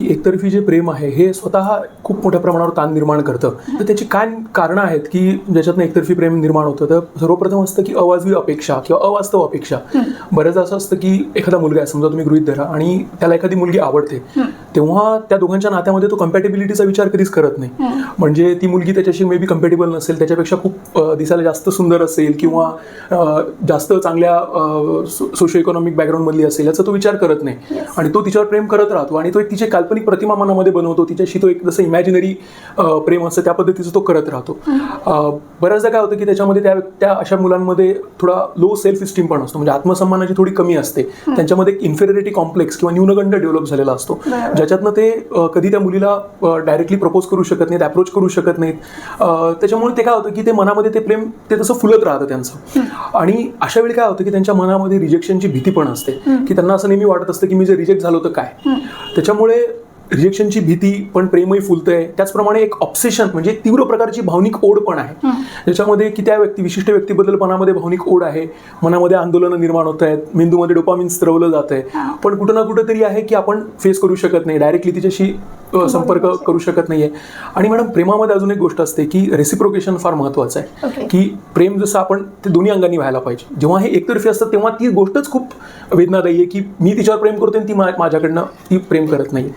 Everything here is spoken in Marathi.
एकतर्फी जे प्रेम आहे हे स्वतः खूप मोठ्या प्रमाणावर ताण निर्माण करतं. तर त्याची काय कारणं आहेत की ज्याच्यातनं एकतर्फी प्रेम निर्माण होतं? तर सर्वप्रथम असतं की अवाजवी अपेक्षा किंवा अवास्तव अपेक्षा. बऱ्याचदा असं असतं की एखादा मुलगा आहे, समजा तुम्ही गृहीत धरा, आणि त्याला एखादी मुलगी आवडते, तेव्हा त्या दोघांच्या नात्यामध्ये तो कम्पॅटेबिलिटीचा विचार कधीच करत नाही. म्हणजे ती मुलगी त्याच्याशी मे बी कम्पॅटेबल नसेल, त्याच्यापेक्षा खूप दिसायला जास्त सुंदर असेल किंवा जास्त चांगल्या सोशो इकॉनॉमिक बॅकग्राऊंडमधली असेल याचा तो विचार करत नाही, आणि तो तिच्यावर प्रेम करत राहतो आणि तो एक तिचे काल्पनिक प्रतिमा मनामध्ये बनवतो, तिच्याशी तो एक जसं इमॅजिनरी प्रेम असतं त्या पद्धतीचं तो करत राहतो. बऱ्याचदा काय होतं की त्याच्यामध्ये त्या अशा मुलांमध्ये थोडा लो सेल्फ इस्टीम पण असतो, म्हणजे आत्मसन्मानाची थोडी कमी असते, त्यांच्यामध्ये एक इन्फेरियरिटी कॉम्प्लेक्स किंवा न्यूनगंड डेव्हलप झालेला असतो, ज्याच्यातनं ते कधी त्या मुलीला डायरेक्टली प्रपोज करू शकत नाहीत, अप्रोच करू शकत नाहीत. त्याच्यामुळे ते काय होतं की ते मनामध्ये ते प्रेम ते तसं फुलत राहतं त्यांचं. आणि अशा वेळी काय होतं की त्यांच्या मनामध्ये रिजेक्शनची भीती पण असते, की त्यांना असं नेहमी वाटत असतं की मी जर रिजेक्ट झालो तर काय. त्याच्यामुळे रिजेक्शनची भीती पण प्रेमही फुलतंय. त्याचप्रमाणे एक ऑब्सेशन म्हणजे तीव्र प्रकारची भावनिक ओढ पण आहे, ज्याच्यामध्ये की त्या विशिष्ट व्यक्तीबद्दल मनामध्ये भावनिक ओढ आहे, मनामध्ये आंदोलनं निर्माण होत आहेत, मेंदूमध्ये डोपामिन स्त्रवलं जात आहे, पण कुठं ना कुठं तरी आहे की आपण फेस करू शकत नाही, डायरेक्टली तिच्याशी संपर्क करू शकत नाहीये. आणि मॅडम, प्रेमामध्ये अजून एक गोष्ट असते की रेसिप्रोकेशन फार महत्वाचं आहे, की प्रेम जसं आपण ते दोन्ही अंगांनी व्हायला पाहिजे. जेव्हा हे एकतर्फी असतं तेव्हा ती गोष्टच खूप वेदनादायी आहे की मी तिच्यावर प्रेम करतोय आणि ती माझ्याकडनं ती प्रेम करत नाही.